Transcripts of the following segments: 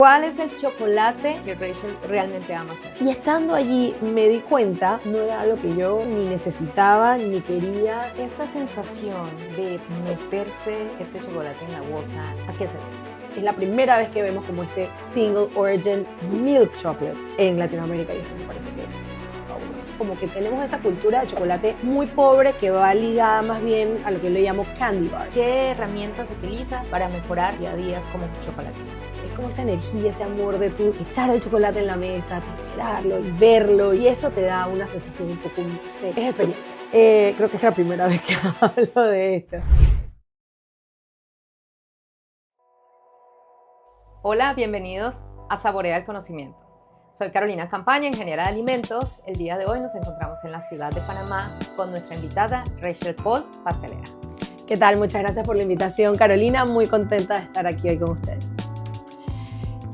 ¿Cuál es el chocolate que Rachel realmente ama hacer? Y estando allí me di cuenta, no era algo que yo ni necesitaba ni quería. Esta sensación de meterse este chocolate en la boca, ¿a qué se debe? Es la primera vez que vemos como este single origin milk chocolate en Latinoamérica y eso me parece que es fabuloso. Como que tenemos esa cultura de chocolate muy pobre que va ligada más bien a lo que yo le llamo candy bar. ¿Qué herramientas utilizas para mejorar día a día como chocolate? Es como esa energía, ese amor de tú echar el chocolate en la mesa, temperarlo y verlo, y eso te da una sensación un poco, no sé, es experiencia. Creo que es la primera vez que hablo de esto. Hola, bienvenidos a Saborea el Conocimiento. Soy Carolina Campaña, ingeniera de alimentos. El día de hoy nos encontramos en la ciudad de Panamá con nuestra invitada Rachel Paul, pastelera. ¿Qué tal? Muchas gracias por la invitación, Carolina. Muy contenta de estar aquí hoy con ustedes.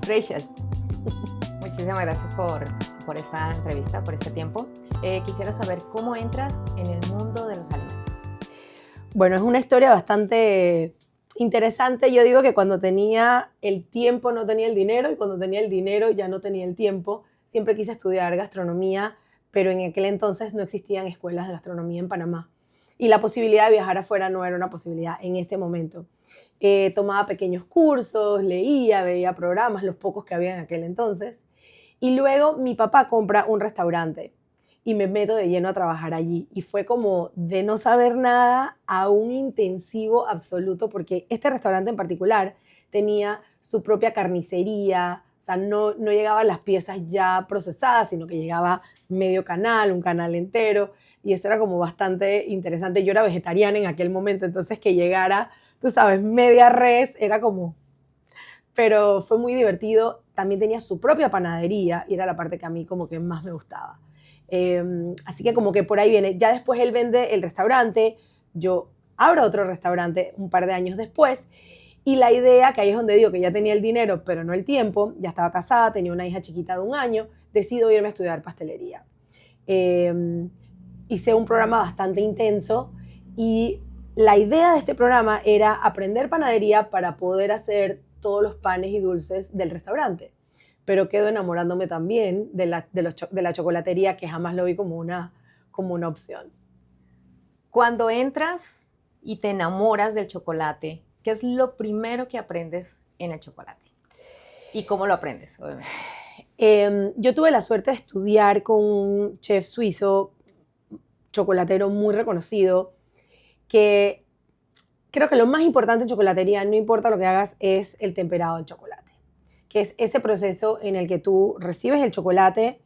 Rachel, muchísimas gracias por esta entrevista, por este tiempo. Quisiera saber cómo entras en el mundo de los alimentos. Bueno, es una historia bastante interesante. Yo digo que cuando tenía el tiempo no tenía el dinero y cuando tenía el dinero ya no tenía el tiempo. Siempre quise estudiar gastronomía, pero en aquel entonces no existían escuelas de gastronomía en Panamá. Y la posibilidad de viajar afuera no era una posibilidad en ese momento. Tomaba pequeños cursos, leía, veía programas, los pocos que había en aquel entonces. Y luego mi papá compra un restaurante y me meto de lleno a trabajar allí. Y fue como de no saber nada a un intensivo absoluto, porque este restaurante en particular tenía su propia carnicería, o sea, no llegaban las piezas ya procesadas, sino que llegaba medio canal, un canal entero, y eso era como bastante interesante. Yo era vegetariana en aquel momento, entonces que llegara, tú sabes, media res, era como... Pero fue muy divertido. También tenía su propia panadería y era la parte que a mí como que más me gustaba. Así que como que por ahí viene. Ya después él vende el restaurante, yo abro otro restaurante un par de años después y la idea, que ahí es donde digo que ya tenía el dinero pero no el tiempo, ya estaba casada, tenía una hija chiquita de 1 año, decido irme a estudiar pastelería. Hice un programa bastante intenso y la idea de este programa era aprender panadería para poder hacer todos los panes y dulces del restaurante. Pero quedo enamorándome también de la chocolatería, que jamás lo vi como una opción. Cuando entras y te enamoras del chocolate, ¿qué es lo primero que aprendes en el chocolate? ¿Y cómo lo aprendes, obviamente? Yo tuve la suerte de estudiar con un chef suizo, chocolatero muy reconocido, que creo que lo más importante en chocolatería, no importa lo que hagas, es el temperado del chocolate, que es ese proceso en el que tú recibes el chocolate,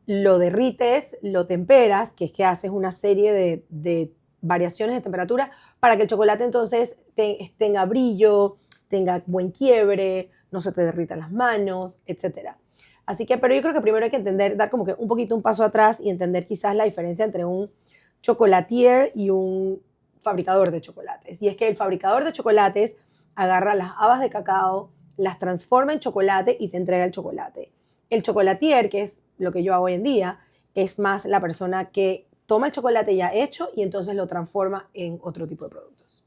lo derrites, lo temperas, que es que haces una serie de variaciones de temperatura para que el chocolate entonces tenga brillo, tenga buen quiebre, no se te derritan las manos, etc. Así que, pero yo creo que primero hay que entender, dar como que un poquito un paso atrás y entender quizás la diferencia entre un chocolatier y un fabricador de chocolates. Y es que el fabricador de chocolates agarra las habas de cacao, las transforma en chocolate y te entrega el chocolate. El chocolatier, que es lo que yo hago hoy en día, es más la persona que toma el chocolate ya hecho y entonces lo transforma en otro tipo de productos.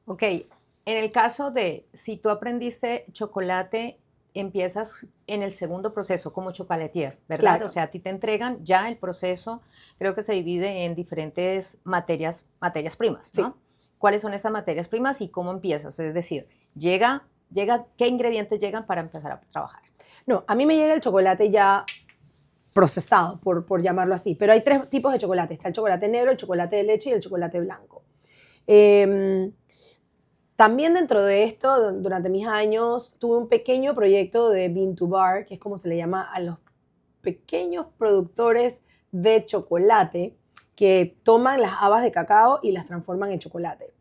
Ok, en el caso de si tú aprendiste chocolate, empiezas en el segundo proceso como chocolatier, ¿verdad? Claro. O sea, a ti te entregan ya el proceso, creo que se divide en diferentes materias primas, ¿no? Sí. ¿Cuáles son estas materias primas y cómo empiezas? Es decir, ¿qué ingredientes llegan para empezar a trabajar? No, a mí me llega el chocolate ya procesado, por llamarlo así, pero hay 3 tipos de chocolate. Está el chocolate negro, el chocolate de leche y el chocolate blanco. También dentro de esto, durante mis años, tuve un pequeño proyecto de Bean to Bar, que es como se le llama a los pequeños productores de chocolate que toman las habas de cacao y las transforman en chocolate.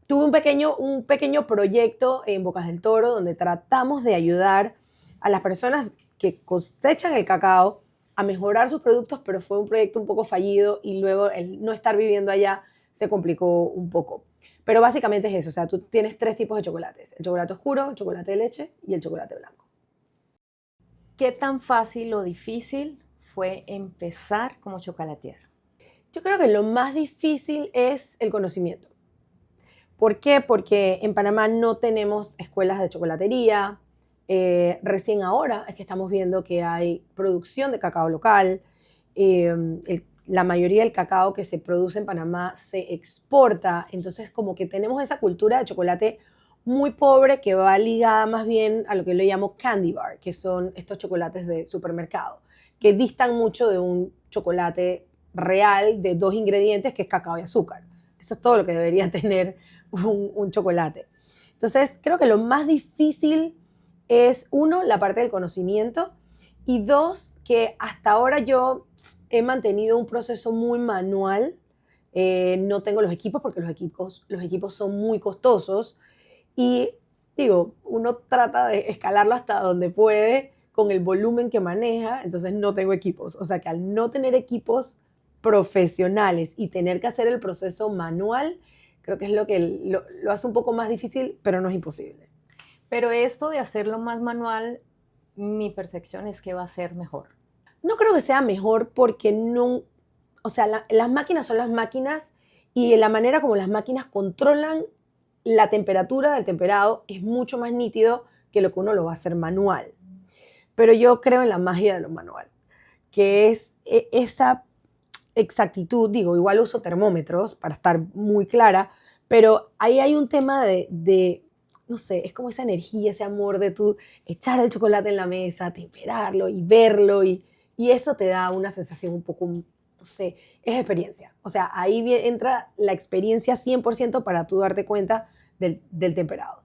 Tuve un pequeño proyecto en Bocas del Toro donde tratamos de ayudar a las personas que cosechan el cacao a mejorar sus productos, pero fue un proyecto un poco fallido y luego el no estar viviendo allá se complicó un poco. Pero básicamente es eso, o sea, tú tienes 3 tipos de chocolates, el chocolate oscuro, el chocolate de leche y el chocolate blanco. ¿Qué tan fácil o difícil fue empezar como chocolatier? Yo creo que lo más difícil es el conocimiento. ¿Por qué? Porque en Panamá no tenemos escuelas de chocolatería, Recién ahora es que estamos viendo que hay producción de cacao local. La mayoría del cacao que se produce en Panamá se exporta. Entonces, como que tenemos esa cultura de chocolate muy pobre que va ligada más bien a lo que yo le llamo candy bar, que son estos chocolates de supermercado, que distan mucho de un chocolate real de 2 ingredientes, que es cacao y azúcar. Eso es todo lo que debería tener un chocolate. Entonces, creo que lo más difícil es, uno, la parte del conocimiento, y dos, que hasta ahora yo he mantenido un proceso muy manual. No tengo los equipos porque los equipos son muy costosos y digo, uno trata de escalarlo hasta donde puede con el volumen que maneja, entonces no tengo equipos. O sea que al no tener equipos profesionales y tener que hacer el proceso manual, creo que es lo que lo hace un poco más difícil, pero no es imposible. Pero esto de hacerlo más manual, mi percepción es que va a ser mejor. No creo que sea mejor porque no, o sea, las máquinas son las máquinas y la manera como las máquinas controlan la temperatura del temperado es mucho más nítido que lo que uno lo va a hacer manual. Pero yo creo en la magia de lo manual, que es esa exactitud. Digo, igual uso termómetros para estar muy clara, pero ahí hay un tema de no sé, es como esa energía, ese amor de tú echar el chocolate en la mesa, temperarlo y verlo, y eso te da una sensación un poco, no sé, es experiencia. O sea, ahí entra la experiencia 100% para tú darte cuenta del temperado.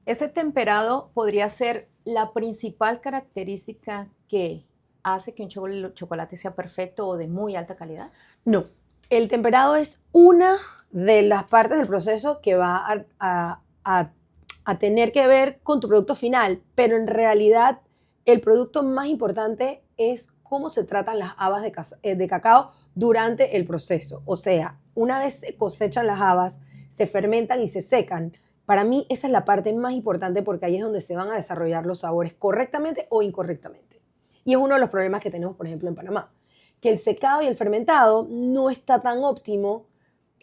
Ese temperado podría ser la principal característica que hace que un chocolate sea perfecto o de muy alta calidad. No, el temperado es una de las partes del proceso que va a tener que ver con tu producto final, pero en realidad el producto más importante es cómo se tratan las habas de cacao durante el proceso. O sea, una vez se cosechan las habas, se fermentan y se secan. Para mí esa es la parte más importante porque ahí es donde se van a desarrollar los sabores correctamente o incorrectamente. Y es uno de los problemas que tenemos, por ejemplo, en Panamá, que el secado y el fermentado no está tan óptimo,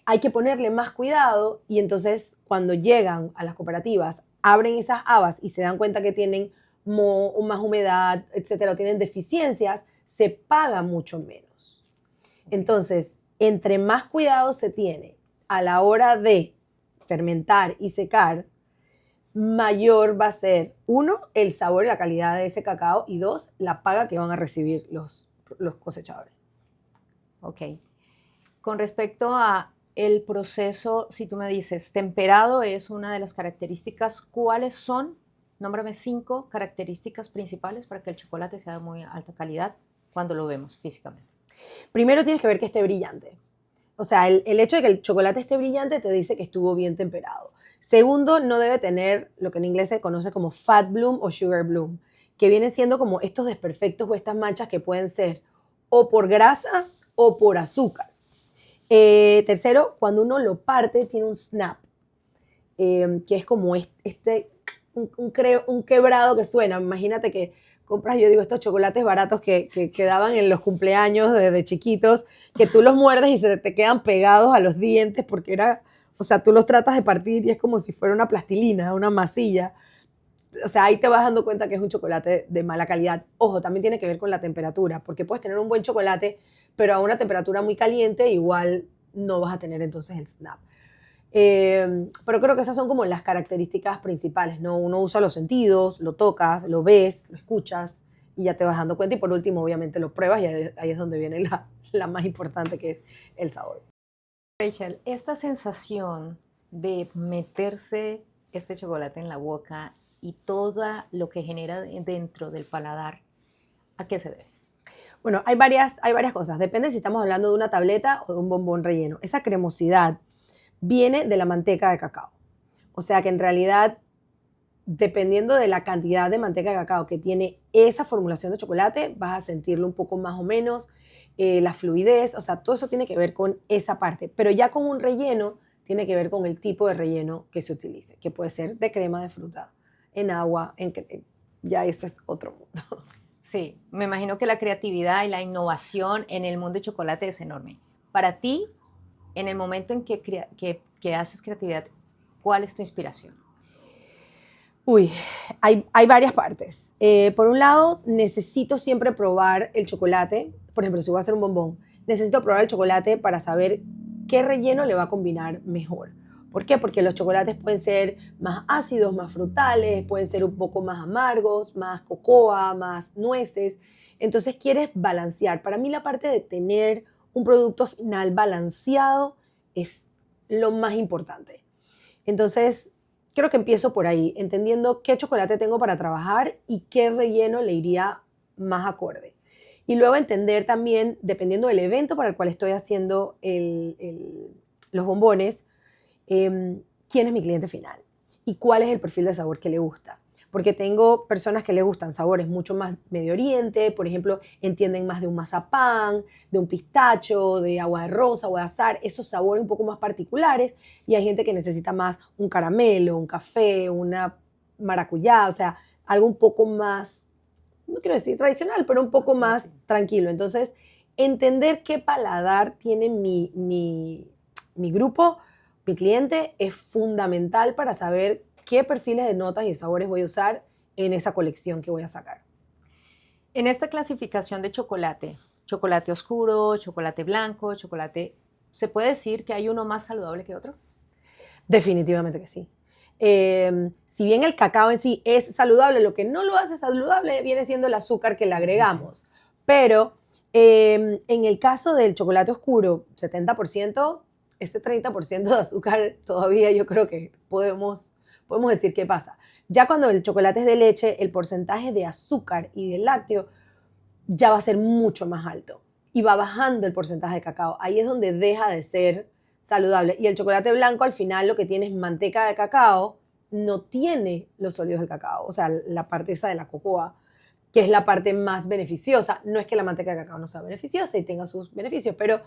hay que ponerle más cuidado y entonces cuando llegan a las cooperativas, abren esas habas y se dan cuenta que tienen moho, más humedad, etcétera, o tienen deficiencias, se paga mucho menos. Entonces, entre más cuidado se tiene a la hora de fermentar y secar, mayor va a ser, uno, el sabor y la calidad de ese cacao, y dos, la paga que van a recibir los cosechadores. Ok. Con respecto a el proceso, si tú me dices, temperado es una de las características, ¿cuáles son? Nómbrame 5 características principales para que el chocolate sea de muy alta calidad cuando lo vemos físicamente. Primero tienes que ver que esté brillante. O sea, el hecho de que el chocolate esté brillante te dice que estuvo bien temperado. Segundo, no debe tener lo que en inglés se conoce como fat bloom o sugar bloom, que vienen siendo como estos desperfectos o estas manchas que pueden ser o por grasa o por azúcar. Tercero, cuando uno lo parte, tiene un snap, que es como un quebrado que suena. Imagínate que compras, yo digo, estos chocolates baratos que daban en los cumpleaños de chiquitos, que tú los muerdes y se te quedan pegados a los dientes porque o sea, tú los tratas de partir y es como si fuera una plastilina, una masilla. O sea, ahí te vas dando cuenta que es un chocolate de mala calidad. Ojo, también tiene que ver con la temperatura, porque puedes tener un buen chocolate, pero a una temperatura muy caliente igual no vas a tener entonces el snap. Pero creo que esas son como las características principales, ¿no? Uno usa los sentidos, lo tocas, lo ves, lo escuchas y ya te vas dando cuenta. Y por último, obviamente, lo pruebas y ahí es donde viene la más importante, que es el sabor. Rachel, esta sensación de meterse este chocolate en la boca y todo lo que genera dentro del paladar, ¿a qué se debe? Bueno, hay varias cosas. Depende si estamos hablando de una tableta o de un bombón relleno. Esa cremosidad viene de la manteca de cacao. O sea que en realidad, dependiendo de la cantidad de manteca de cacao que tiene esa formulación de chocolate, vas a sentirlo un poco más o menos, la fluidez, o sea, todo eso tiene que ver con esa parte. Pero ya con un relleno, tiene que ver con el tipo de relleno que se utilice, que puede ser de crema de fruta, en agua, ya ese es otro mundo. Sí, me imagino que la creatividad y la innovación en el mundo del chocolate es enorme. Para ti, en el momento en que haces creatividad, ¿cuál es tu inspiración? Uy, hay varias partes. Por un lado, necesito siempre probar el chocolate. Por ejemplo, si voy a hacer un bombón, necesito probar el chocolate para saber qué relleno le va a combinar mejor. ¿Por qué? Porque los chocolates pueden ser más ácidos, más frutales, pueden ser un poco más amargos, más cocoa, más nueces. Entonces quieres balancear. Para mí la parte de tener un producto final balanceado es lo más importante. Entonces, creo que empiezo por ahí, entendiendo qué chocolate tengo para trabajar y qué relleno le iría más acorde. Y luego entender también, dependiendo del evento para el cual estoy haciendo los bombones, quién es mi cliente final y cuál es el perfil de sabor que le gusta. Porque tengo personas que le gustan sabores mucho más Medio Oriente, por ejemplo, entienden más de un mazapán, de un pistacho, de agua de rosa, agua de azahar, esos sabores un poco más particulares, y hay gente que necesita más un caramelo, un café, una maracuyá, o sea, algo un poco más, no quiero decir tradicional, pero un poco más tranquilo. Entonces, entender qué paladar tiene mi grupo, mi cliente, es fundamental para saber qué perfiles de notas y de sabores voy a usar en esa colección que voy a sacar. En esta clasificación de chocolate, chocolate oscuro, chocolate blanco, chocolate, ¿se puede decir que hay uno más saludable que otro? Definitivamente que sí. Si bien el cacao en sí es saludable, lo que no lo hace saludable viene siendo el azúcar que le agregamos. Pero en el caso del chocolate oscuro, 70%, ese 30% de azúcar todavía yo creo que podemos decir qué pasa. Ya cuando el chocolate es de leche, el porcentaje de azúcar y de lácteo ya va a ser mucho más alto y va bajando el porcentaje de cacao. Ahí es donde deja de ser saludable. Y el chocolate blanco al final lo que tiene es manteca de cacao, no tiene los sólidos de cacao, o sea, la parte esa de la cocoa, que es la parte más beneficiosa. No es que la manteca de cacao no sea beneficiosa y tenga sus beneficios, pero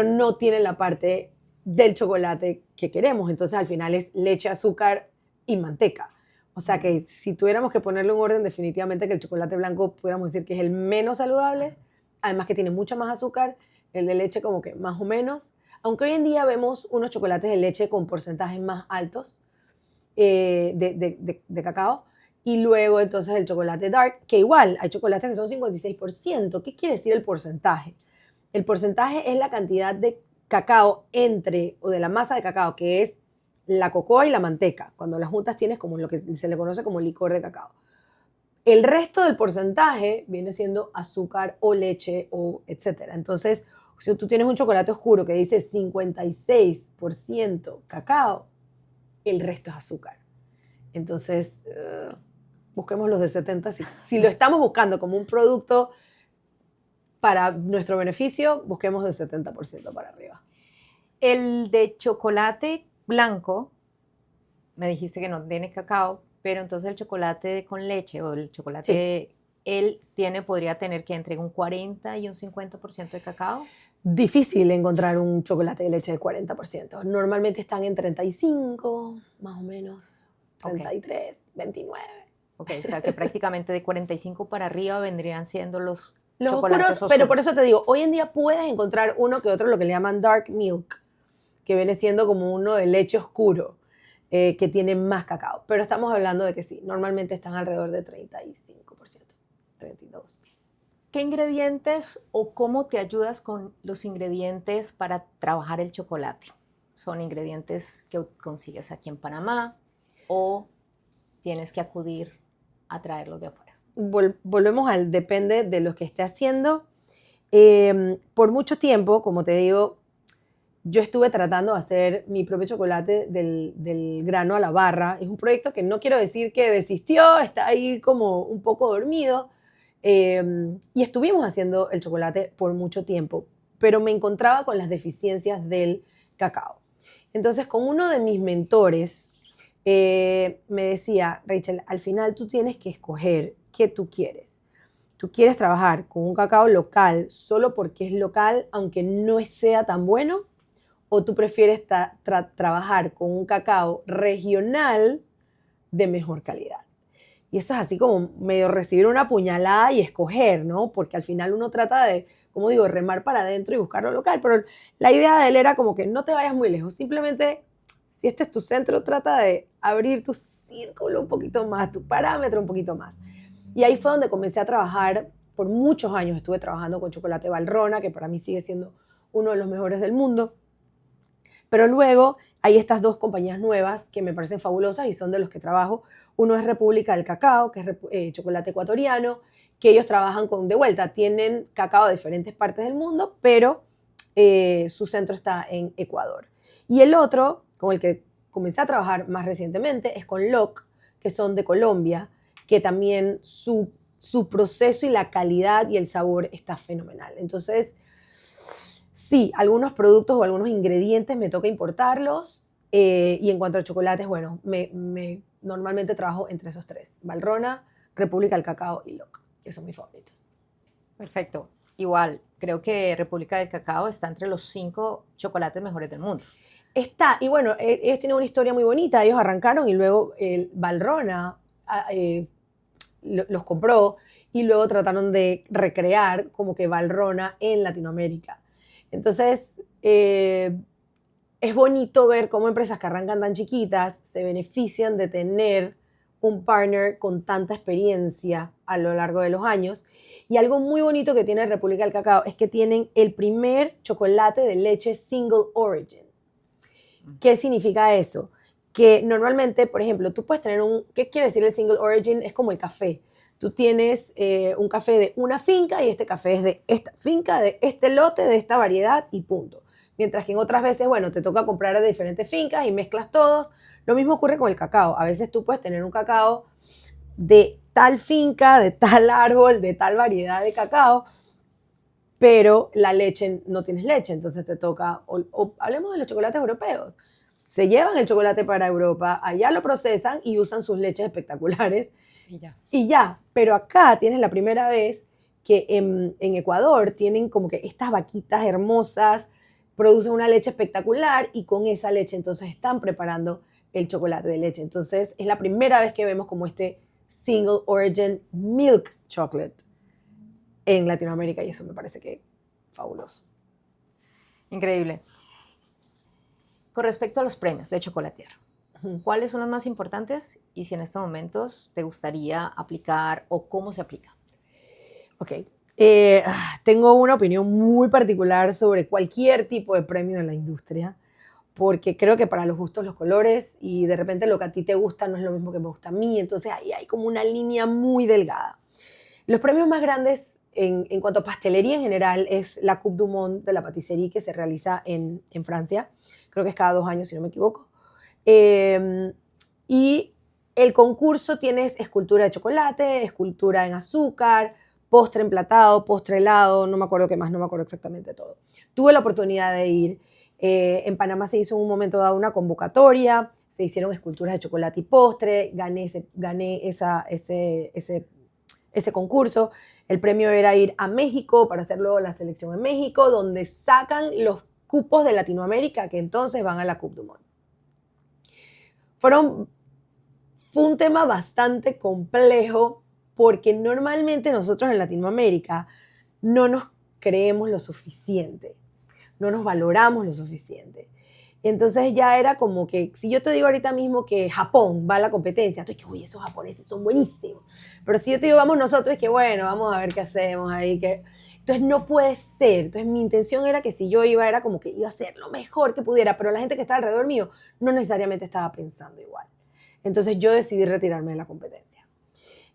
no tiene la parte del chocolate que queremos. Entonces al final es leche, azúcar y manteca. O sea que si tuviéramos que ponerle un orden, definitivamente que el chocolate blanco pudiéramos decir que es el menos saludable, además que tiene mucha más azúcar, el de leche como que más o menos, aunque hoy en día vemos unos chocolates de leche con porcentajes más altos de cacao, y luego entonces el chocolate dark, que igual hay chocolates que son 56%. ¿Qué quiere decir el porcentaje? El porcentaje es la cantidad de cacao o de la masa de cacao, que es la cocoa y la manteca. Cuando las juntas tienes como lo que se le conoce como licor de cacao. El resto del porcentaje viene siendo azúcar o leche o etcétera. Entonces, si tú tienes un chocolate oscuro que dice 56% cacao, el resto es azúcar. Entonces, busquemos los de 70. Si lo estamos buscando como un producto para nuestro beneficio, busquemos del 70% para arriba. El de chocolate blanco, me dijiste que no tiene cacao, pero entonces el chocolate con leche o el chocolate, sí, él podría tener que entre un 40 y un 50% de cacao. Difícil encontrar un chocolate de leche de 40%. Normalmente están en 35, más o menos, 33, 29. Ok, o sea que prácticamente de 45 para arriba vendrían siendo los chocolates oscuros. Pero por eso te digo, hoy en día puedes encontrar uno que otro, lo que le llaman dark milk, que viene siendo como uno de leche oscuro, que tiene más cacao. Pero estamos hablando de que sí, normalmente están alrededor de 35%, 32%. ¿Qué ingredientes o cómo te ayudas con los ingredientes para trabajar el chocolate? ¿Son ingredientes que consigues aquí en Panamá o tienes que acudir a traerlos de afuera? Volvemos al depende de lo que esté haciendo. Por mucho tiempo, como te digo, yo estuve tratando de hacer mi propio chocolate del grano a la barra. Es un proyecto que no quiero decir que desistió, está ahí como un poco dormido. Y estuvimos haciendo el chocolate por mucho tiempo, pero me encontraba con las deficiencias del cacao. Entonces, con uno de mis mentores, me decía, Rachel, al final tú tienes que escoger qué tú quieres. ¿Tú quieres trabajar con un cacao local solo porque es local, aunque no sea tan bueno? ¿O tú prefieres trabajar con un cacao regional de mejor calidad? Y eso es así como medio recibir una puñalada y escoger, ¿no? Porque al final uno trata de, como digo, remar para adentro y buscar lo local. Pero la idea de él era como que no te vayas muy lejos, simplemente si este es tu centro, trata de abrir tu círculo un poquito más, tu parámetro un poquito más. Y ahí fue donde comencé a trabajar. Por muchos años estuve trabajando con chocolate Valrhona, que para mí sigue siendo uno de los mejores del mundo. Pero luego hay estas dos compañías nuevas que me parecen fabulosas y son de los que trabajo. Uno es República del Cacao, que es chocolate ecuatoriano, que ellos trabajan con, de vuelta, tienen cacao de diferentes partes del mundo, pero su centro está en Ecuador. Y el otro, con el que comencé a trabajar más recientemente, es con LOC, que son de Colombia, que también su proceso y la calidad y el sabor está fenomenal. Entonces, sí, algunos productos o algunos ingredientes me toca importarlos. Y en cuanto a chocolates, bueno, normalmente trabajo entre esos tres: Valrhona, República del Cacao y LOC, que son mis favoritos. Perfecto. Igual, creo que República del Cacao está entre los 5 chocolates mejores del mundo. Está, y bueno, ellos tienen una historia muy bonita. Ellos arrancaron y luego el Valrhona los compró y luego trataron de recrear como que Valrhona en Latinoamérica. Entonces, es bonito ver cómo empresas que arrancan tan chiquitas se benefician de tener un partner con tanta experiencia a lo largo de los años. Y algo muy bonito que tiene República del Cacao es que tienen el primer chocolate de leche single origin. ¿Qué significa eso? Que normalmente, por ejemplo, tú puedes tener ¿qué quiere decir el single origin? Es como el café. Tú tienes un café de una finca y este café es de esta finca, de este lote, de esta variedad y punto. Mientras que en otras veces, bueno, te toca comprar de diferentes fincas y mezclas todos. Lo mismo ocurre con el cacao. A veces tú puedes tener un cacao de tal finca, de tal árbol, de tal variedad de cacao, pero la leche, no tienes leche, entonces te toca, o hablemos de los chocolates europeos. Se llevan el chocolate para Europa, allá lo procesan y usan sus leches espectaculares. Y ya, pero acá tienes la primera vez que en Ecuador tienen como que estas vaquitas hermosas, producen una leche espectacular y con esa leche entonces están preparando el chocolate de leche. Entonces es la primera vez que vemos como este single origin milk chocolate en Latinoamérica y eso me parece que es fabuloso. Increíble. Con respecto a los premios de Chocolatier, ¿cuáles son los más importantes y si en estos momentos te gustaría aplicar o cómo se aplica? Ok. Tengo una opinión muy particular sobre cualquier tipo de premio en la industria, porque creo que para los gustos los colores y de repente lo que a ti te gusta no es lo mismo que me gusta a mí, entonces ahí hay como una línea muy delgada. Los premios más grandes en cuanto a pastelería en general es la Coupe du Monde de la Patisserie que se realiza en Francia, creo que es cada 2 años si no me equivoco, y el concurso tienes escultura de chocolate, escultura en azúcar, postre emplatado, postre helado, no me acuerdo qué más, no me acuerdo exactamente todo. Tuve la oportunidad de ir. En Panamá se hizo en un momento dado una convocatoria, se hicieron esculturas de chocolate y postre, gané ese concurso. El premio era ir a México para hacer luego la selección en México, donde sacan los cupos de Latinoamérica que entonces van a la Coupe du Monde. Fue un tema bastante complejo porque normalmente nosotros en Latinoamérica no nos creemos lo suficiente, no nos valoramos lo suficiente. Entonces ya era como que, si yo te digo ahorita mismo que Japón va a la competencia, tú es que, uy, esos japoneses son buenísimos. Pero si yo te digo, vamos nosotros, es que, bueno, vamos a ver qué hacemos ahí. Entonces no puede ser. Entonces mi intención era que si yo iba, era como que iba a hacer lo mejor que pudiera, pero la gente que estaba alrededor mío no necesariamente estaba pensando igual. Entonces yo decidí retirarme de la competencia.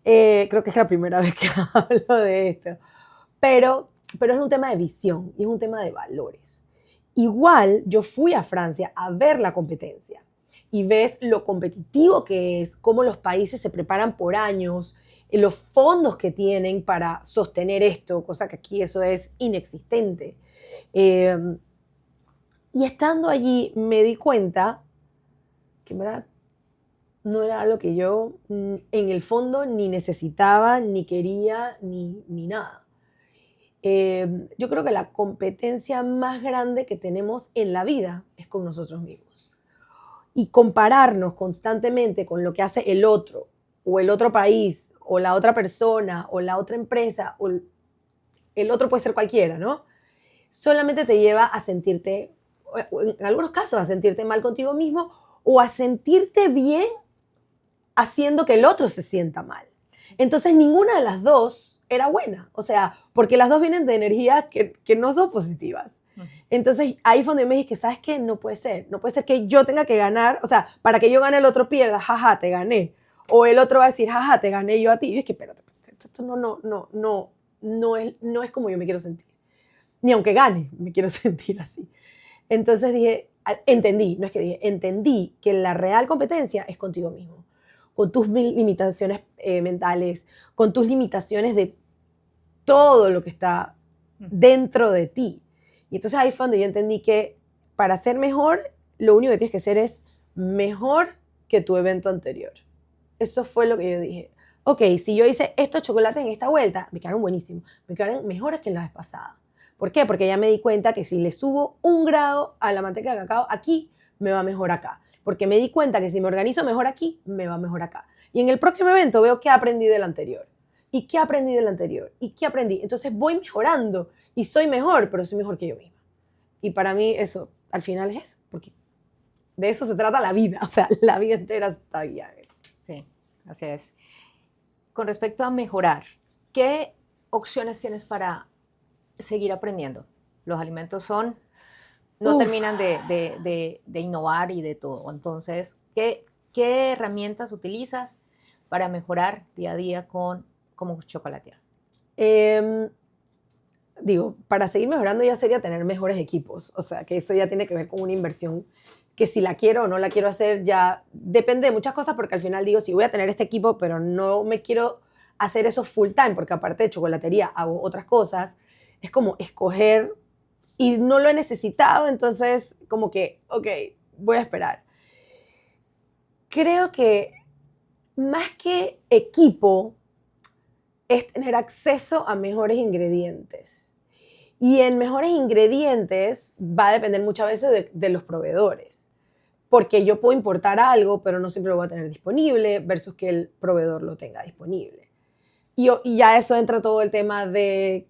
Creo que es la primera vez que hablo de esto. Pero es un tema de visión y es un tema de valores. Igual yo fui a Francia a ver la competencia y ves lo competitivo que es, cómo los países se preparan por años, los fondos que tienen para sostener esto, cosa que aquí eso es inexistente. Y estando allí me di cuenta que en verdad no era algo que yo en el fondo ni necesitaba, ni quería, ni nada. Yo creo que la competencia más grande que tenemos en la vida es con nosotros mismos. Y compararnos constantemente con lo que hace el otro, o el otro país, o la otra persona, o la otra empresa, o el otro puede ser cualquiera, ¿no? Solamente te lleva a sentirte o en algunos casos a sentirte mal contigo mismo o a sentirte bien haciendo que el otro se sienta mal. Entonces ninguna de las dos era buena, o sea, porque las dos vienen de energías que no son positivas. Entonces ahí fue donde yo me dije que, ¿sabes qué? No puede ser que yo tenga que ganar, o sea, para que yo gane el otro pierda, jaja, te gané. O el otro va a decir, jaja, te gané yo a ti. Y yo es que, espérate, esto no es como yo me quiero sentir. Ni aunque gane, me quiero sentir así. Entonces dije, entendí, no es que dije, entendí que la real competencia es contigo mismo, con tus limitaciones mentales, con tus limitaciones de todo lo que está dentro de ti. Y entonces ahí fue donde yo entendí que para ser mejor, lo único que tienes que hacer es mejor que tu evento anterior. Eso fue lo que yo dije. Ok, si yo hice estos chocolates en esta vuelta, me quedaron buenísimos, me quedaron mejores que la vez pasada. ¿Por qué? Porque ya me di cuenta que si le subo 1 grado a la manteca de cacao aquí, me va mejor acá. Porque me di cuenta que si me organizo mejor aquí, me va mejor acá. Y en el próximo evento veo qué aprendí del anterior. ¿Y qué aprendí del anterior? ¿Y qué aprendí? Entonces voy mejorando y soy mejor, pero soy mejor que yo misma. Y para mí eso, al final es eso, porque de eso se trata la vida. O sea, la vida entera está bien. Sí, así es. Con respecto a mejorar, ¿qué opciones tienes para seguir aprendiendo? Los alimentos no terminan de innovar y de todo. Entonces, ¿qué herramientas utilizas para mejorar día a día como chocolatier? Digo, para seguir mejorando ya sería tener mejores equipos. O sea, que eso ya tiene que ver con una inversión que si la quiero o no la quiero hacer ya depende de muchas cosas, porque al final digo, si voy a tener este equipo, pero no me quiero hacer eso full time, porque aparte de chocolatería hago otras cosas, es como escoger y no lo he necesitado, entonces como que, ok, voy a esperar. Creo que más que equipo es tener acceso a mejores ingredientes. Y en mejores ingredientes va a depender muchas veces de los proveedores. Porque yo puedo importar algo, pero no siempre lo voy a tener disponible versus que el proveedor lo tenga disponible. Y ya eso entra todo el tema de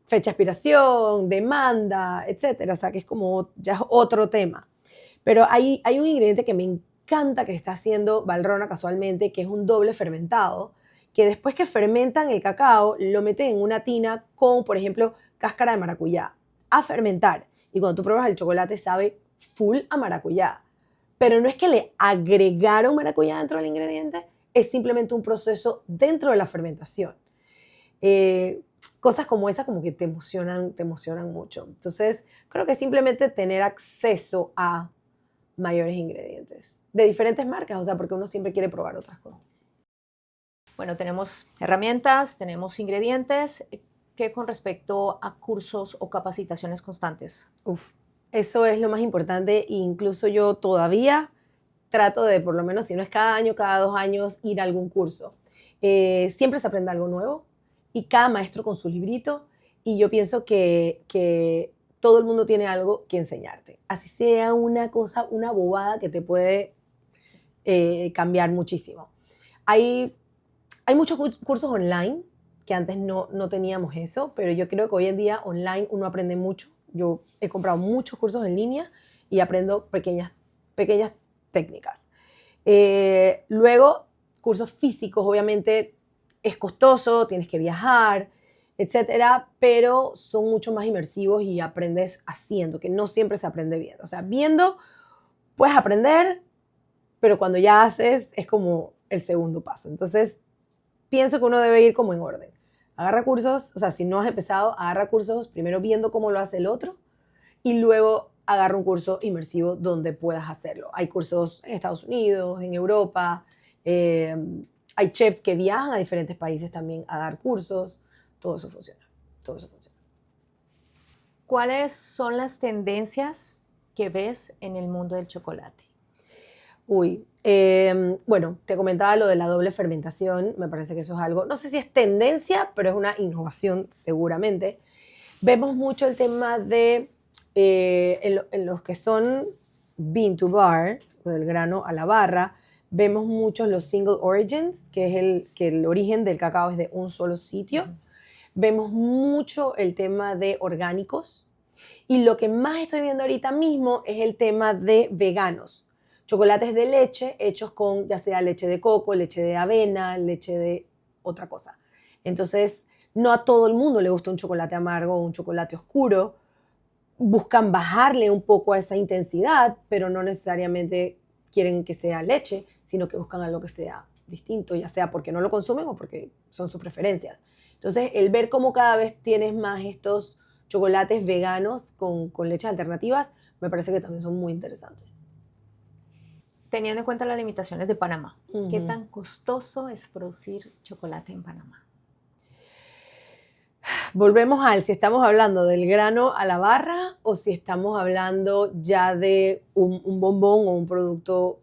fecha de expiración, demanda, etcétera. O sea, que es como ya es otro tema. Pero hay un ingrediente que me encanta que está haciendo Valrhona casualmente, que es un doble fermentado, que después que fermentan el cacao, lo meten en una tina con, por ejemplo, cáscara de maracuyá, a fermentar. Y cuando tú pruebas el chocolate sabe full a maracuyá. Pero no es que le agregaron maracuyá dentro del ingrediente, es simplemente un proceso dentro de la fermentación. Cosas como esas como que te emocionan mucho. Entonces, creo que simplemente tener acceso a mayores ingredientes de diferentes marcas, o sea, porque uno siempre quiere probar otras cosas. Bueno, tenemos herramientas, tenemos ingredientes. ¿Qué con respecto a cursos o capacitaciones constantes? Eso es lo más importante. Incluso yo todavía trato de, por lo menos, si no es cada año, cada 2 años, ir a algún curso. Siempre se aprende algo nuevo y cada maestro con su librito. Y yo pienso que todo el mundo tiene algo que enseñarte. Así sea una cosa, una bobada que te puede cambiar muchísimo. Hay muchos cursos online, que antes no teníamos eso, pero yo creo que hoy en día online uno aprende mucho. Yo he comprado muchos cursos en línea y aprendo pequeñas técnicas. Luego, cursos físicos, obviamente es costoso, tienes que viajar, etcétera, pero son mucho más inmersivos y aprendes haciendo, que no siempre se aprende viendo. O sea, viendo puedes aprender, pero cuando ya haces es como el segundo paso. Entonces, pienso que uno debe ir como en orden. Agarra cursos, o sea, si no has empezado, agarra cursos primero viendo cómo lo hace el otro y luego agarra un curso inmersivo donde puedas hacerlo. Hay cursos en Estados Unidos, en Europa, hay chefs que viajan a diferentes países también a dar cursos. Todo eso funciona. ¿Cuáles son las tendencias que ves en el mundo del chocolate? Bueno, te comentaba lo de la doble fermentación, me parece que eso es algo, no sé si es tendencia, pero es una innovación seguramente. Vemos mucho el tema de, en los que son bean to bar, del grano a la barra, vemos muchos los single origins, que es que el origen del cacao es de un solo sitio. Vemos mucho el tema de orgánicos. Y lo que más estoy viendo ahorita mismo es el tema de veganos. Chocolates de leche hechos con ya sea leche de coco, leche de avena, leche de otra cosa. Entonces, no a todo el mundo le gusta un chocolate amargo o un chocolate oscuro. Buscan bajarle un poco a esa intensidad, pero no necesariamente quieren que sea leche, sino que buscan algo que sea distinto, ya sea porque no lo consumen o porque son sus preferencias. Entonces, el ver cómo cada vez tienes más estos chocolates veganos con leches alternativas, me parece que también son muy interesantes. Teniendo en cuenta las limitaciones de Panamá, ¿qué Ujú. tan costoso es producir chocolate en Panamá? Volvemos al si estamos hablando del grano a la barra o si estamos hablando ya de un bombón o un producto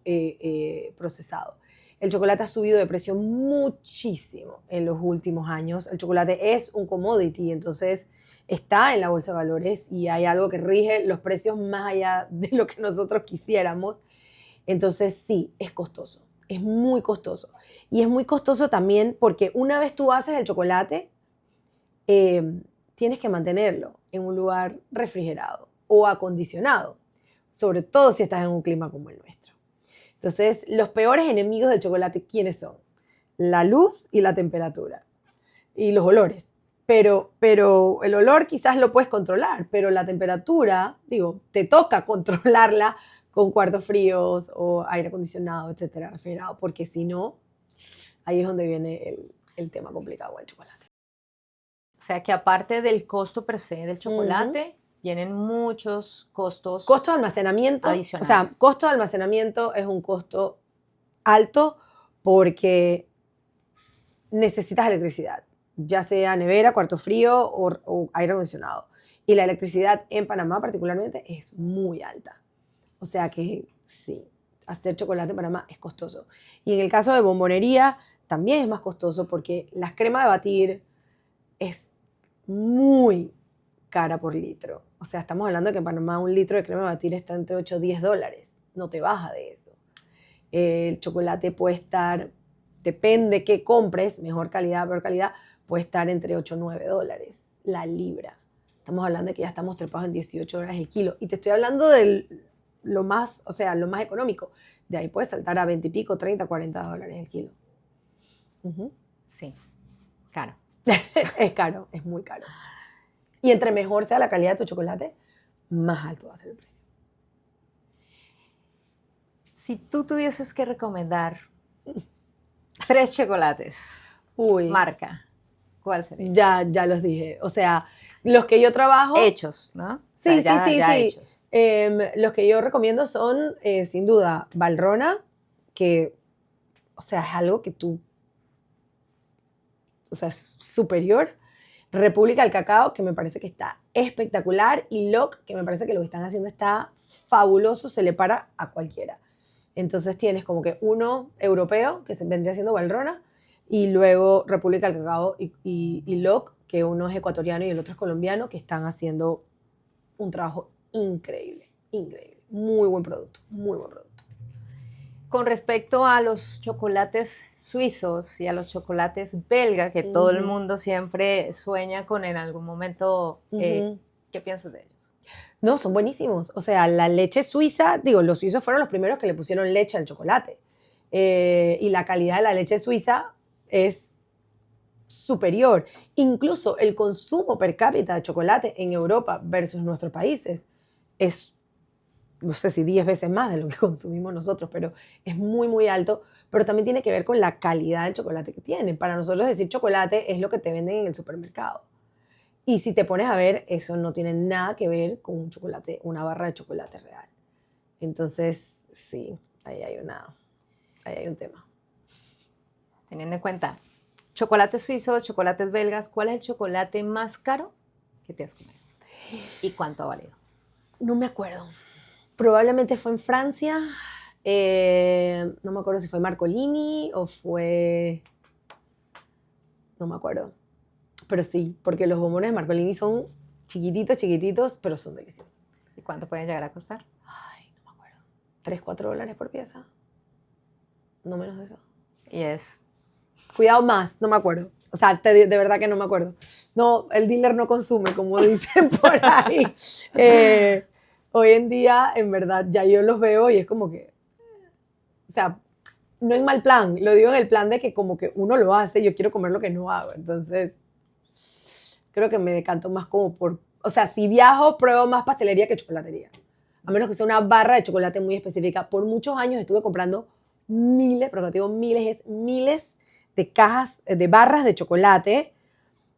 procesado. El chocolate ha subido de precio muchísimo en los últimos años. El chocolate es un commodity, entonces está en la bolsa de valores y hay algo que rige los precios más allá de lo que nosotros quisiéramos. Entonces sí, es costoso, es muy costoso. Y es muy costoso también porque una vez tú haces el chocolate, tienes que mantenerlo en un lugar refrigerado o acondicionado, sobre todo si estás en un clima como el nuestro. Entonces, los peores enemigos del chocolate, ¿quiénes son? La luz y la temperatura y los olores. Pero el olor quizás lo puedes controlar, pero la temperatura, digo, te toca controlarla con cuartos fríos o aire acondicionado, etcétera, refrigerado, porque si no, ahí es donde viene el tema complicado del chocolate. O sea que aparte del costo per se del Ujú. chocolate, vienen muchos costos Costo de almacenamiento, o sea, adicionales. costo de almacenamiento es un costo alto porque necesitas electricidad, ya sea nevera, cuarto frío o aire acondicionado. Y la electricidad en Panamá particularmente es muy alta. O sea que sí, hacer chocolate en Panamá es costoso. Y en el caso de bombonería también es más costoso porque la crema de batir es muy cara por litro. O sea, estamos hablando de que en Panamá un litro de crema de batir está entre 8 y 10 dólares. No te baja de eso. El chocolate puede estar, depende qué compres, mejor calidad, peor calidad, puede estar entre 8 y 9 dólares la libra. Estamos hablando de que ya estamos trepados en 18 dólares el kilo. Y te estoy hablando de lo más, o sea, lo más económico. De ahí puedes saltar a 20 y pico, 30, 40 dólares el kilo. Ujú. Sí, claro. Es caro, es muy caro. Y entre mejor sea la calidad de tu chocolate, más alto va a ser el precio. Si tú tuvieses que recomendar 3 chocolates, Uy, marca, ¿cuál sería? ya los dije. O sea, los que yo trabajo, Hechos, ¿no? O sea, sí, sí, sí, ya sí. hechos. Los que yo recomiendo son, sin duda, Valrhona, que, o sea, es algo que tú, o sea, es superior. República del Cacao, que me parece que está espectacular. Y Loc, que me parece que lo que están haciendo está fabuloso, se le para a cualquiera. Entonces tienes como que uno europeo, que se vendría siendo Valrhona, y luego República del Cacao y Loc, que uno es ecuatoriano y el otro es colombiano, que están haciendo un trabajo increíble, increíble. Muy buen producto, muy buen producto. Con respecto a los chocolates suizos y a los chocolates belga, que todo el Ujú, mundo siempre sueña con en algún momento, ujú. ¿qué piensas de ellos? No, son buenísimos. O sea, la leche suiza, digo, los suizos fueron los primeros que le pusieron leche al chocolate. Y la calidad de la leche suiza es superior. Incluso el consumo per cápita de chocolate en Europa versus nuestros países es, no sé si 10 veces más de lo que consumimos nosotros, pero es muy, muy alto. Pero también tiene que ver con la calidad del chocolate que tienen. Para nosotros decir chocolate es lo que te venden en el supermercado. Y si te pones a ver, eso no tiene nada que ver con un chocolate, una barra de chocolate real. Entonces, sí, ahí hay un tema. Teniendo en cuenta chocolates suizos, chocolates belgas, ¿cuál es el chocolate más caro que te has comido? ¿Y cuánto ha valido? No me acuerdo. Probablemente fue en Francia. No me acuerdo si fue Marcolini o fue... No me acuerdo. Pero sí, porque los bombones de Marcolini son chiquititos, chiquititos, pero son deliciosos. ¿Y cuánto pueden llegar a costar? Ay, no me acuerdo. 3, 4 dólares por pieza. No menos de eso. Y es Cuidado más, no me acuerdo. O sea, de verdad que no me acuerdo. No, el dealer no consume, como dicen por ahí. Hoy en día, en verdad, ya yo los veo y es como que, o sea, no en mal plan, lo digo en el plan de que como que uno lo hace, yo quiero comer lo que no hago, entonces creo que me decanto más como por, o sea, si viajo, pruebo más pastelería que chocolatería, a menos que sea una barra de chocolate muy específica. Por muchos años estuve comprando miles, pero cuando digo miles, es miles de cajas, de barras de chocolate,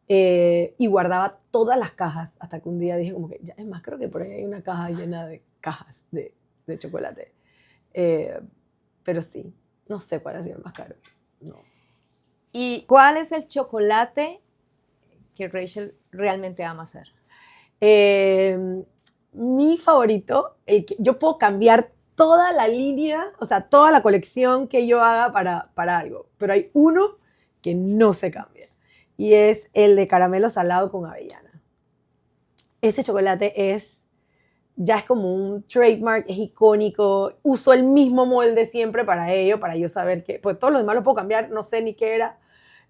y guardaba todas las cajas, hasta que un día dije como que, ya, es más, creo que por ahí hay una caja llena de cajas de chocolate. Eh, pero sí, no sé cuál ha sido el más caro. No. ¿Y cuál es el chocolate que Rachel realmente ama hacer? Mi favorito, yo puedo cambiar toda la línea, o sea, toda la colección que yo haga para algo, pero hay uno que no se cambia y es el de caramelo salado con avellana. Ese chocolate ya es como un trademark, es icónico, uso el mismo molde siempre para ello, para yo saber que, pues todos los demás lo puedo cambiar, no sé ni qué era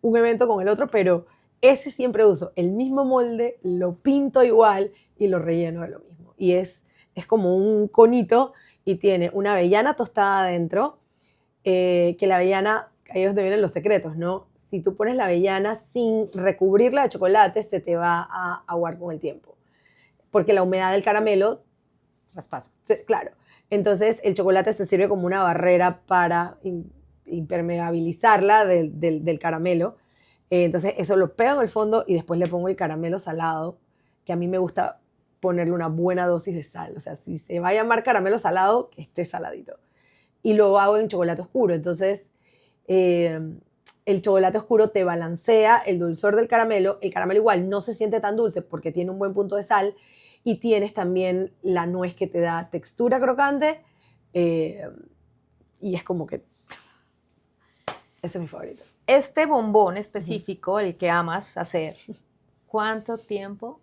un evento con el otro, pero ese siempre uso el mismo molde, lo pinto igual y lo relleno de lo mismo. Y es como un conito y tiene una avellana tostada adentro, que la avellana, ahí es donde vienen los secretos, ¿no? Si tú pones la avellana sin recubrirla de chocolate, se te va a aguar con el tiempo, porque la humedad del caramelo Traspasa. claro. Entonces, el chocolate se sirve como una barrera para impermeabilizarla del caramelo. Entonces, eso lo pego en el fondo y después le pongo el caramelo salado, que a mí me gusta ponerle una buena dosis de sal. O sea, si se va a llamar caramelo salado, que esté saladito. Y lo hago en chocolate oscuro. Entonces, el chocolate oscuro te balancea el dulzor del caramelo. El caramelo igual no se siente tan dulce porque tiene un buen punto de sal. Y tienes también la nuez que te da textura crocante, y es como que ese es mi favorito. Este bombón específico, el que amas hacer, ¿cuánto tiempo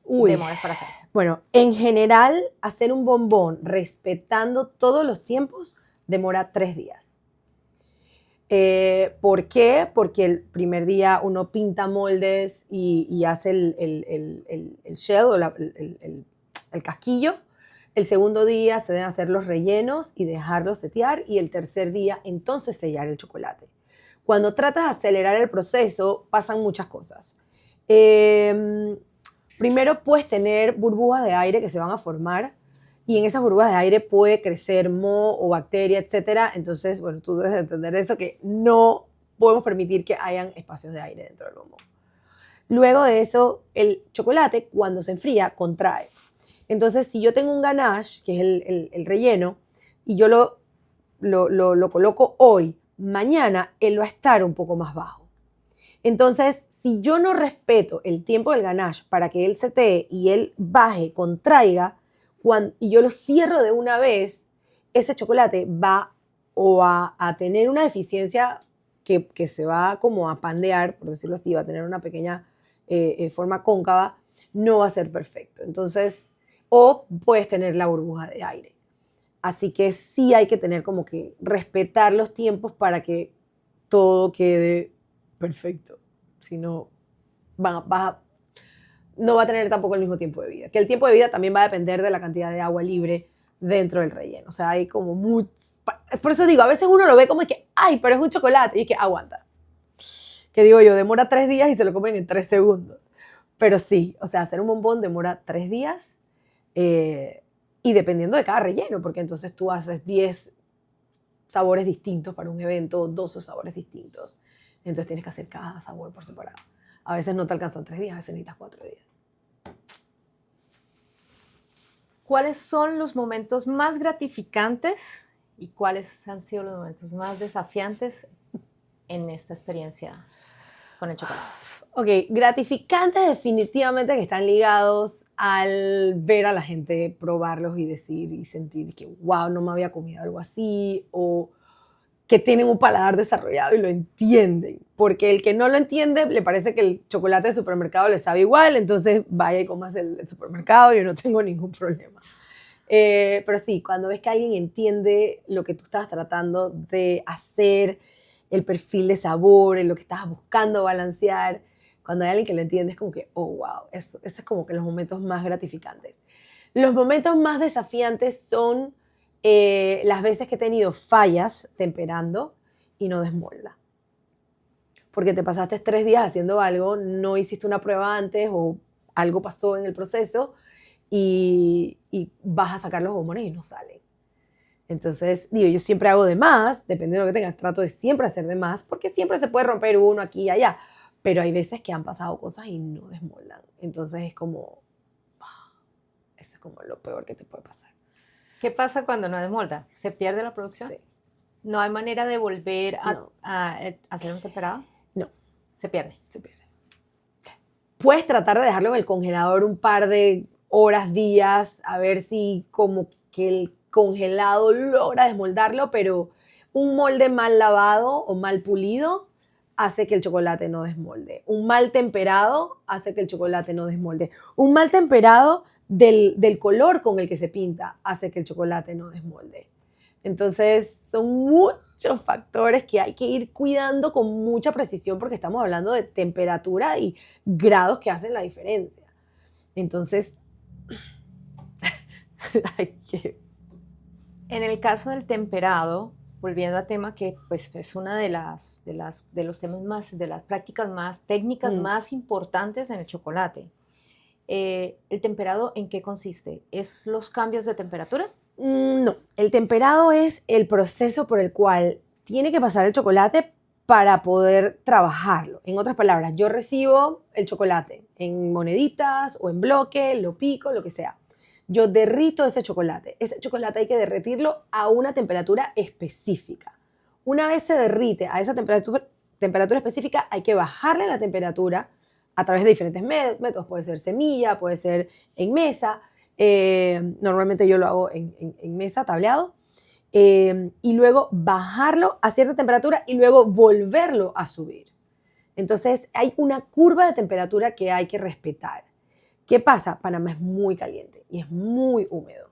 demoras para hacerlo? Bueno, en general, hacer un bombón respetando todos los tiempos demora 3 días. ¿Por qué? Porque el primer día uno pinta moldes y hace el shell o el casquillo. El segundo día se deben hacer los rellenos y dejarlos setear. Y el tercer día, entonces, sellar el chocolate. Cuando tratas de acelerar el proceso, pasan muchas cosas. Primero, puedes tener burbujas de aire que se van a formar. Y en esas burbujas de aire puede crecer moho o bacteria, etcétera. Entonces, bueno, tú debes entender eso, que no podemos permitir que hayan espacios de aire dentro del bombón. Luego de eso, el chocolate, cuando se enfría, contrae. Entonces, si yo tengo un ganache, que es el relleno, y yo lo coloco hoy, mañana él va a estar un poco más bajo. Entonces, si yo no respeto el tiempo del ganache para que él setee y él baje, contraiga, y yo lo cierro de una vez, ese chocolate va a tener una deficiencia que se va como a pandear, por decirlo así, va a tener una pequeña forma cóncava, no va a ser perfecto. Entonces, o puedes tener la burbuja de aire. Así que sí hay que tener como que respetar los tiempos para que todo quede perfecto. Si no, no va a tener tampoco el mismo tiempo de vida. Que el tiempo de vida también va a depender de la cantidad de agua libre dentro del relleno. O sea, hay como mucho... Por eso digo, a veces uno lo ve como que, ay, pero es un chocolate. Y es que aguanta. Que digo yo, demora 3 días y se lo comen en 3 segundos. Pero sí, o sea, hacer un bombón demora 3 días, y dependiendo de cada relleno, porque entonces tú haces 10 sabores distintos para un evento, 12 sabores distintos. Entonces tienes que hacer cada sabor por separado. A veces no te alcanzan 3 días, a veces necesitas 4 días. ¿Cuáles son los momentos más gratificantes y cuáles han sido los momentos más desafiantes en esta experiencia con el chocolate? Ok, gratificantes definitivamente que están ligados al ver a la gente probarlos y decir y sentir que wow, no me había comido algo así, o que tienen un paladar desarrollado y lo entienden, porque el que no lo entiende le parece que el chocolate de supermercado le sabe igual, entonces vaya y comas el supermercado, yo no tengo ningún problema. Pero sí, cuando ves que alguien entiende lo que tú estabas tratando de hacer, el perfil de sabor, en lo que estabas buscando balancear, Cuando hay alguien que lo entiende es como que, oh, wow, eso es como que los momentos más gratificantes. Los momentos más desafiantes son las veces que he tenido fallas temperando y no desmolda. Porque te pasaste 3 días haciendo algo, no hiciste una prueba antes o algo pasó en el proceso y vas a sacar los bombones y no salen. Entonces, digo, yo siempre hago de más, depende de lo que tengas, trato de siempre hacer de más, porque siempre se puede romper uno aquí y allá, pero hay veces que han pasado cosas y no desmoldan. Entonces es como, eso es como lo peor que te puede pasar. ¿Qué pasa cuando no desmolda? ¿Se pierde la producción? Sí. ¿No hay manera de volver No. a hacer un temperado? No. Se pierde. Se pierde. Puedes tratar de dejarlo en el congelador un par de horas, días, a ver si como que el congelado logra desmoldarlo, pero un molde mal lavado o mal pulido hace que el chocolate no desmolde. Un mal temperado hace que el chocolate no desmolde. Un mal temperado del color con el que se pinta hace que el chocolate no desmolde. Entonces, son muchos factores que hay que ir cuidando con mucha precisión porque estamos hablando de temperatura y grados que hacen la diferencia. Entonces, hay que... En el caso del temperado, volviendo al tema que pues, es una de los temas más, de las prácticas más técnicas más importantes en el chocolate. ¿El temperado en qué consiste? ¿Es los cambios de temperatura? No, el temperado es el proceso por el cual tiene que pasar el chocolate para poder trabajarlo. En otras palabras, yo recibo el chocolate en moneditas o en bloque, lo pico, lo que sea. Yo derrito ese chocolate. Ese chocolate hay que derretirlo a una temperatura específica. Una vez se derrite a esa temperatura específica, hay que bajarle la temperatura a través de diferentes métodos. Puede ser semilla, puede ser en mesa. Normalmente yo lo hago en mesa, tableado. Y luego bajarlo a cierta temperatura y luego volverlo a subir. Entonces hay una curva de temperatura que hay que respetar. ¿Qué pasa? Panamá es muy caliente y es muy húmedo.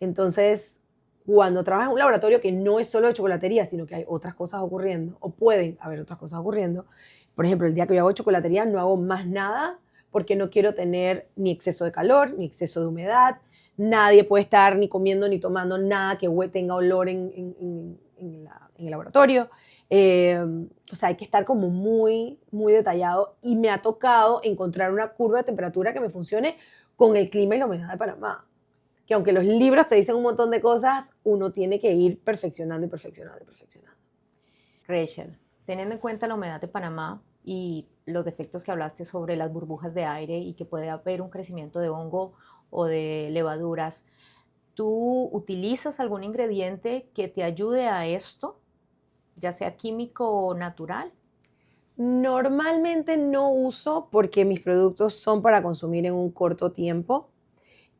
Entonces, cuando trabajas en un laboratorio que no es solo de chocolatería, sino que hay otras cosas ocurriendo, o pueden haber otras cosas ocurriendo, por ejemplo, el día que yo hago chocolatería no hago más nada porque no quiero tener ni exceso de calor, ni exceso de humedad. Nadie puede estar ni comiendo ni tomando nada que tenga olor en el laboratorio. O sea, hay que estar como muy, muy detallado y me ha tocado encontrar una curva de temperatura que me funcione con el clima y la humedad de Panamá. Que aunque los libros te dicen un montón de cosas, uno tiene que ir perfeccionando y perfeccionando y perfeccionando. Rachel, teniendo en cuenta la humedad de Panamá y los defectos que hablaste sobre las burbujas de aire y que puede haber un crecimiento de hongo o de levaduras, ¿tú utilizas algún ingrediente que te ayude a esto, ya sea químico o natural? Normalmente no uso porque mis productos son para consumir en un corto tiempo.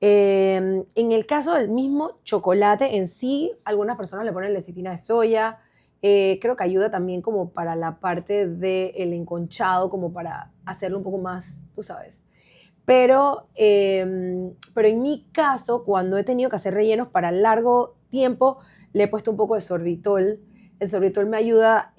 En el caso del mismo chocolate en sí, algunas personas le ponen lecitina de soya. Creo que ayuda también como para la parte del enconchado, como para hacerlo un poco más, tú sabes. Pero en mi caso, cuando he tenido que hacer rellenos para largo tiempo, le he puesto un poco de sorbitol. El sorbitol me ayuda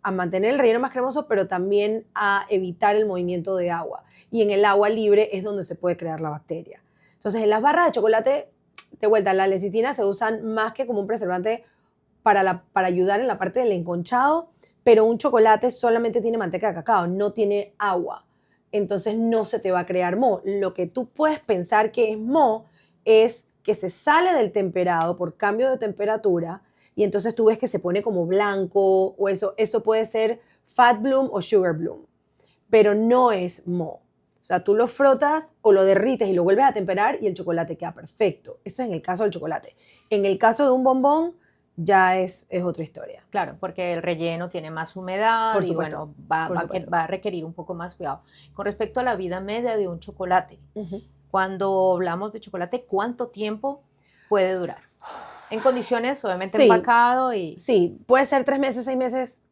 a mantener el relleno más cremoso, pero también a evitar el movimiento de agua. Y en el agua libre es donde se puede crear la bacteria. Entonces, en las barras de chocolate, de vuelta, la lecitina se usan más que como un preservante para ayudar en la parte del enconchado, pero un chocolate solamente tiene manteca de cacao, no tiene agua. Entonces no se te va a crear moho. Lo que tú puedes pensar que es moho es que se sale del temperado por cambio de temperatura y entonces tú ves que se pone como blanco o eso puede ser fat bloom o sugar bloom, pero no es moho. O sea, tú lo frotas o lo derrites y lo vuelves a temperar y el chocolate queda perfecto. Eso es en el caso del chocolate. En el caso de un bombón, ya es otra historia. Claro, porque el relleno tiene más humedad Por y supuesto, bueno, por supuesto. va a requerir un poco más cuidado. Con respecto a la vida media de un chocolate, Uh-huh. cuando hablamos de chocolate, ¿cuánto tiempo puede durar? En condiciones, obviamente, Sí, empacado y... sí, puede ser 3 meses, 6 meses,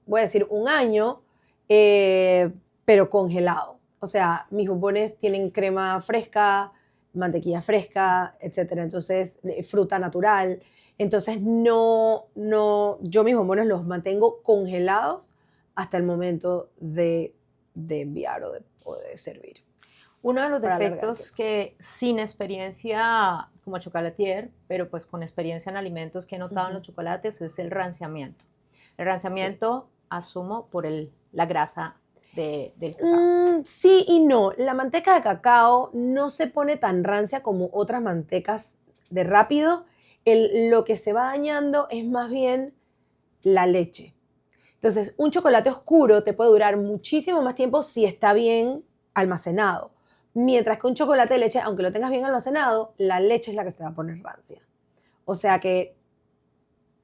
voy a decir 1 año, pero congelado. O sea, mis bombones tienen crema fresca, mantequilla fresca, etcétera. Entonces, fruta natural. Entonces, yo mis bombones los mantengo congelados hasta el momento de de enviar o de servir. Uno de los Para alargar el defectos tiempo. que sin experiencia como chocolatier, pero pues con experiencia en alimentos que he notado en los chocolates es el ranciamiento. El Sí. ranciamiento asumo por la grasa del cacao. Sí y no. La manteca de cacao no se pone tan rancia como otras mantecas de rápido. Lo que se va dañando es más bien la leche. Entonces, un chocolate oscuro te puede durar muchísimo más tiempo si está bien almacenado. Mientras que un chocolate de leche, aunque lo tengas bien almacenado, la leche es la que se va a poner rancia. O sea que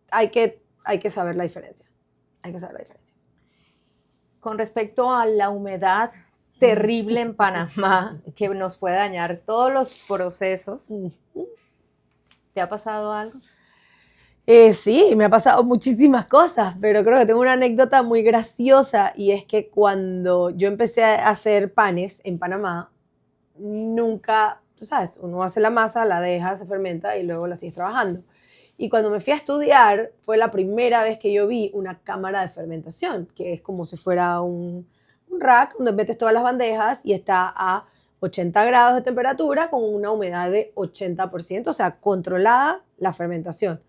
hay que saber la diferencia. Hay que saber la diferencia. Con respecto a la humedad terrible en Panamá, que nos puede dañar todos los procesos, ¿te ha pasado algo? Sí, me ha pasado muchísimas cosas, pero creo que tengo una anécdota muy graciosa y es que cuando yo empecé a hacer panes en Panamá, nunca, tú sabes, uno hace la masa, la deja, se fermenta y luego la sigues trabajando. Y cuando me fui a estudiar, fue la primera vez que yo vi una cámara de fermentación, que es como si fuera un rack donde metes todas las bandejas y está a 80 grados de temperatura con una humedad de 80%, o sea, controlada la fermentación.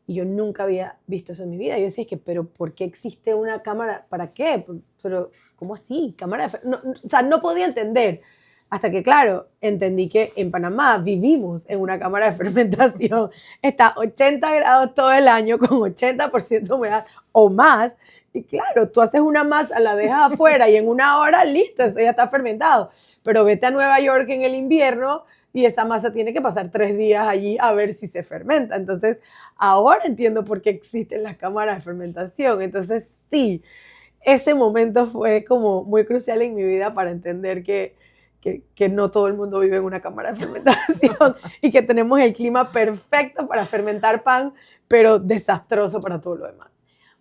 Y yo nunca había visto eso en mi vida. Yo decía, es que, pero ¿por qué existe una cámara? ¿Para qué? Pero, ¿cómo así? Cámara de o sea, no podía entender. Hasta que, claro, entendí que en Panamá vivimos en una cámara de fermentación. Está a 80 grados todo el año con 80% de humedad o más. Y claro, tú haces una masa, la dejas afuera y en una hora, listo, eso ya está fermentado. Pero vete a Nueva York en el invierno y esa masa tiene que pasar 3 días allí a ver si se fermenta. Entonces, ahora entiendo por qué existen las cámaras de fermentación. Entonces, sí, ese momento fue como muy crucial en mi vida para entender que no todo el mundo vive en una cámara de fermentación y que tenemos el clima perfecto para fermentar pan, pero desastroso para todo lo demás.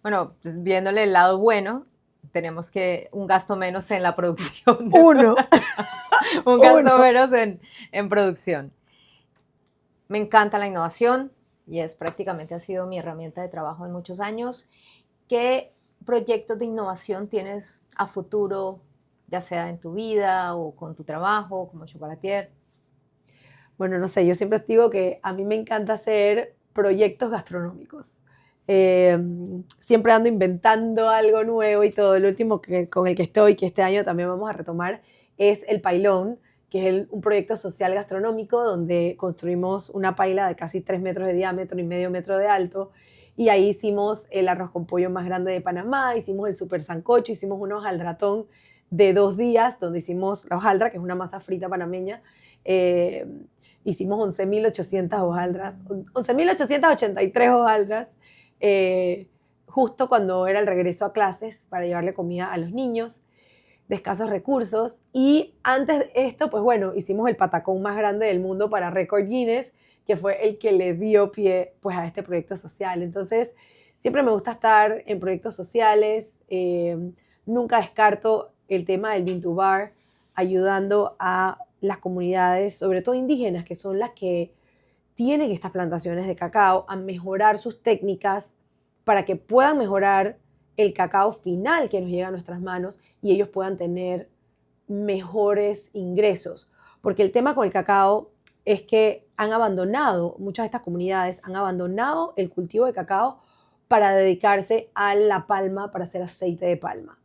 Bueno, pues, viéndole el lado bueno, tenemos que un gasto menos en la producción. Uno, Un gasto uno. menos en producción. Me encanta la innovación y es prácticamente ha sido mi herramienta de trabajo en muchos años. ¿Qué proyectos de innovación tienes a futuro, ya sea en tu vida o con tu trabajo como chocolatier? Bueno, no sé, yo siempre digo que a mí me encanta hacer proyectos gastronómicos. Eh, Siempre ando inventando algo nuevo y todo. El último con el que estoy, que este año también vamos a retomar, es el Pailón, que es un proyecto social gastronómico donde construimos una paila de casi 3 metros de diámetro y medio metro de alto. Y ahí hicimos el arroz con pollo más grande de Panamá, hicimos el super sancocho, hicimos un hojaldratón de 2 días, donde hicimos la hojaldra, que es una masa frita panameña. Eh, Hicimos 11.800 hojaldras, 11.883 hojaldras, eh, justo cuando era el regreso a clases para llevarle comida a los niños de escasos recursos. Y antes de esto, pues bueno, hicimos el patacón más grande del mundo para Record Guinness, que fue el que le dio pie pues a este proyecto social. Entonces, siempre me gusta estar en proyectos sociales, nunca descarto el tema del Bean to Bar, ayudando a las comunidades, sobre todo indígenas, que son las que tienen estas plantaciones de cacao, a mejorar sus técnicas para que puedan mejorar el cacao final que nos llega a nuestras manos y ellos puedan tener mejores ingresos. Porque el tema con el cacao es que han abandonado, muchas de estas comunidades han abandonado el cultivo de cacao para dedicarse a la palma, para hacer aceite de palma.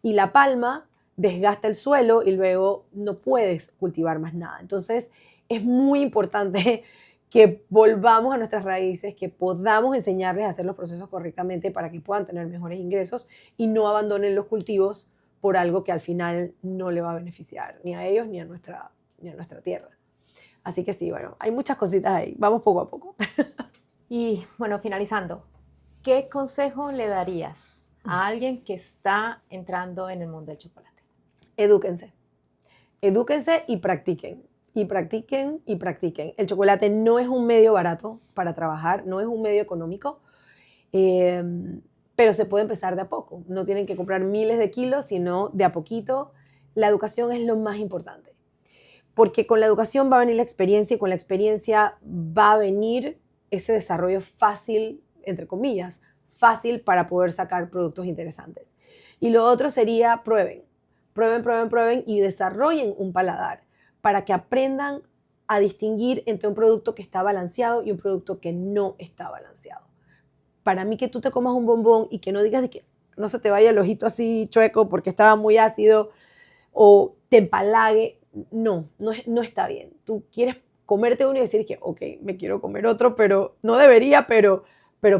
Y la palma desgasta el suelo y luego no puedes cultivar más nada. Entonces es muy importante que volvamos a nuestras raíces, que podamos enseñarles a hacer los procesos correctamente para que puedan tener mejores ingresos y no abandonen los cultivos por algo que al final no le va a beneficiar ni a ellos ni a nuestra tierra. Así que sí, bueno, hay muchas cositas ahí. Vamos poco a poco. Y bueno, finalizando, ¿qué consejo le darías a alguien que está entrando en el mundo del chocolate? Edúquense. Edúquense y practiquen. Y practiquen y practiquen. El chocolate no es un medio barato para trabajar, no es un medio económico, pero se puede empezar de a poco. No tienen que comprar miles de kilos, sino de a poquito. La educación es lo más importante, porque con la educación va a venir la experiencia y con la experiencia va a venir ese desarrollo fácil, entre comillas, fácil para poder sacar productos interesantes. Y lo otro sería prueben. prueben, prueben, prueben y desarrollen un paladar para que aprendan a distinguir entre un producto que está balanceado y un producto que no está balanceado. Para mí que tú te comas un bombón y que no digas de que no se te vaya el ojito así chueco porque estaba muy ácido o te empalague, no está bien. Tú quieres comerte uno y decir que, ok, me quiero comer otro, pero no debería, pero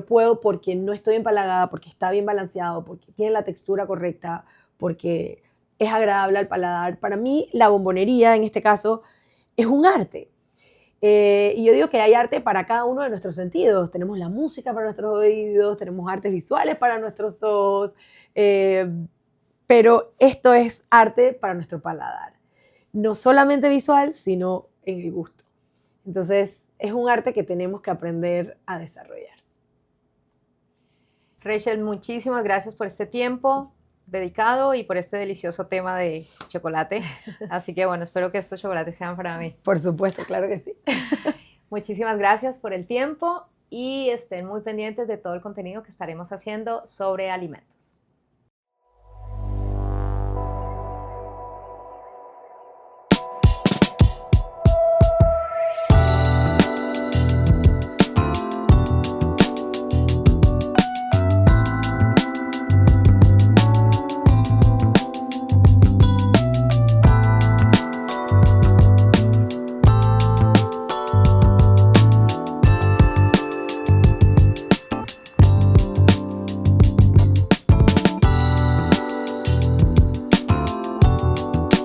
puedo porque no estoy empalagada, porque está bien balanceado, porque tiene la textura correcta, porque es agradable al paladar. Para mí, la bombonería, en este caso, es un arte. Y yo digo que hay arte para cada uno de nuestros sentidos. Tenemos la música para nuestros oídos, tenemos artes visuales para nuestros ojos, pero esto es arte para nuestro paladar. No solamente visual, sino en el gusto. Entonces, es un arte que tenemos que aprender a desarrollar. Rachel, muchísimas gracias por este tiempo dedicado y por este delicioso tema de chocolate. Así que bueno, espero que estos chocolates sean para mí. Por supuesto, claro que sí. Muchísimas gracias por el tiempo y estén muy pendientes de todo el contenido que estaremos haciendo sobre alimentos.